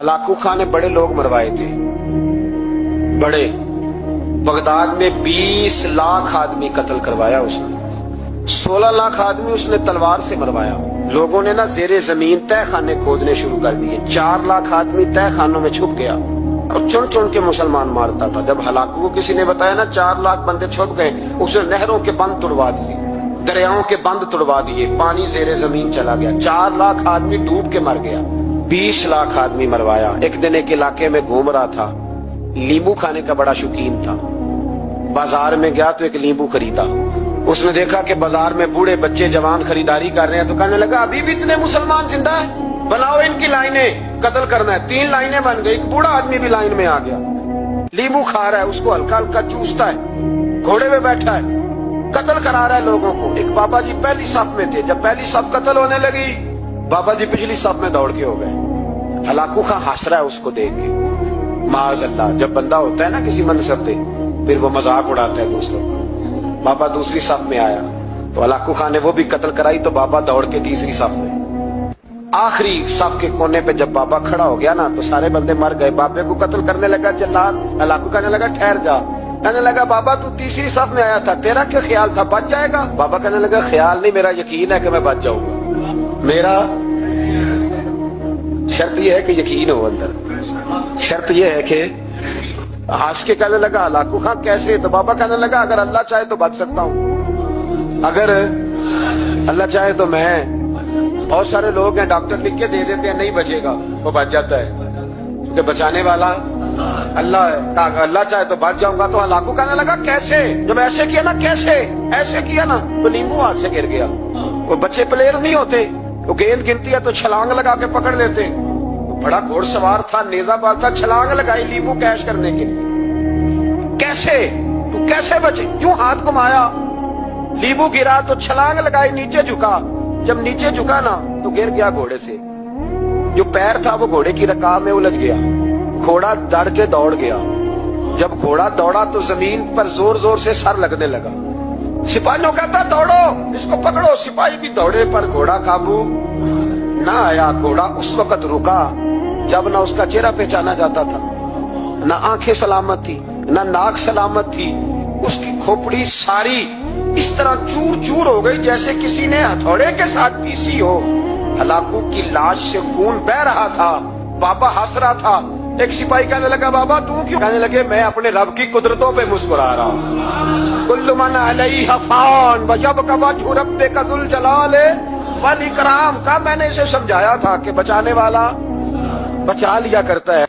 Hulagu खां ने बड़े लोग मरवाए थे, बड़े। बगदाद में 20 लाख आदमी कत्ल करवाया उसने, 16 लाख आदमी उसने तलवार से मरवाया। लोगों ने ना जेरे जमीन तह खाने खोदने शुरू कर दिए। 4 लाख आदमी तह खानों में छुप गया और चुन चुन के मुसलमान मारता था। जब हलाकू को किसी ने बताया ना 4 लाख बंदे छुप गए, उसने नहरों के बंद तुड़वा दिए, दरियाओं के बंद तुड़वा दिए, पानी जेरे जमीन चला गया। 4 लाख आदमी डूब के मर गया। 20 लाख आदमी मरवाया। एक दिन एक इलाके में घूम रहा था, नींबू खाने का बड़ा शौकीन था। बाजार में गया तो एक नींबू खरीदा। उसने देखा कि बाजार में बूढ़े बच्चे जवान खरीदारी कर रहे हैं, तो कहने लगा अभी भी इतने मुसलमान जिंदा है, बनाओ इनकी लाइनें, कत्ल करना है। 3 लाइनें बन गई। एक बूढ़ा आदमी भी लाइन में आ गया, नींबू खा रहा है, उसको हल्का हल्का चूसता है, घोड़े में बैठा है, कत्ल करा रहा है लोगों को। एक बाबा जी पहली सफ में थे। जब पहली सफ कत्ल होने लगी, बाबा जी पिछली सफ में दौड़ के हो गए। हलाकू खां हंस रहा है उसको देख के। माअज़ल्लाह, जब बंदा होता है ना किसी मनसब पे, फिर वो मजाक उड़ाता है दूसरों का। बाबा दूसरी सफ में आया तो हलाकू खां ने वो भी कत्ल कराई, तो बाबा दौड़ के तीसरी सफ में। आखिरी सफ के कोने पे जब बाबा खड़ा हो गया ना, तो सारे बंदे मर गए। बाबे को कत्ल करने लगा जल्लाद। हलाकू कहने लगा ठहर जा। कहने लगा बाबा तू तीसरी सफ में आया था, तेरा क्या ख्याल था, बच जाएगा? बाबा कहने लगा ख्याल नहीं, मेरा यकीन है कि मैं बच जाऊंगा। मेरा शर्त यह है कि यकीन हो अंदर, शर्त यह है कि हंस के कहने लगा हलाकू खां कैसे? तो बाबा कहने लगा अगर अल्लाह चाहे तो बच सकता हूँ, अगर अल्लाह चाहे तो मैं। बहुत सारे लोग हैं डॉक्टर लिख के दे देते हैं नहीं बचेगा, वो बच जाता है, क्योंकि बचाने वाला अल्लाह है। अल्लाह चाहे तो बच जाऊंगा। तो हलाकू कहने लगा कैसे? जब ऐसे किया ना, कैसे ऐसे किया ना, तो नींबू हाथ से गिर गया। वो बच्चे प्लेयर नहीं होते, वो गेंद गिनती है तो छलांग लगा के पकड़ लेते। बड़ा घोड़सवार था, नेजाबाज था, छलांग लगाई नींबू कैश करने के लिए। कैसे? तू कैसे बचे? यूं हाथ घुमाया, नींबू गिरा तो छलांग लगाई, नीचे झुका। जब नीचे झुका ना तो गिर गया घोड़े से। जो पैर था वो घोड़े की रकाब में उलझ गया। घोड़ा डर के दौड़ गया। जब घोड़ा दौड़ा तो जमीन पर जोर जोर से सर लगने लगा। सिपाहियों कहता दौड़ो, इसको पकड़ो। सिपाही भी दौड़े पर घोड़ा काबू ना आया। घोड़ा उस वक्त रुका जब ना उसका चेहरा पहचाना जाता था, ना आंखें सलामत थी, ना नाक सलामत थी। उसकी खोपड़ी सारी इस तरह चूर चूर हो गई जैसे किसी ने हथौड़े के साथ पीसी हो। हलाकू की लाश से खून बह रहा था। बाबा हंस रहा था। एक सिपाही कहने लगा बाबा तू क्यों? कहने लगे मैं अपने रब की कुदरतों पे मुस्कुरा रहा हूँ। कुल्लु मन अलैहा फान व यबका वजहु रब्बिका ज़ुल जलाले वल इकराम। का मैंने इसे समझाया था कि बचाने वाला बचा लिया करता है।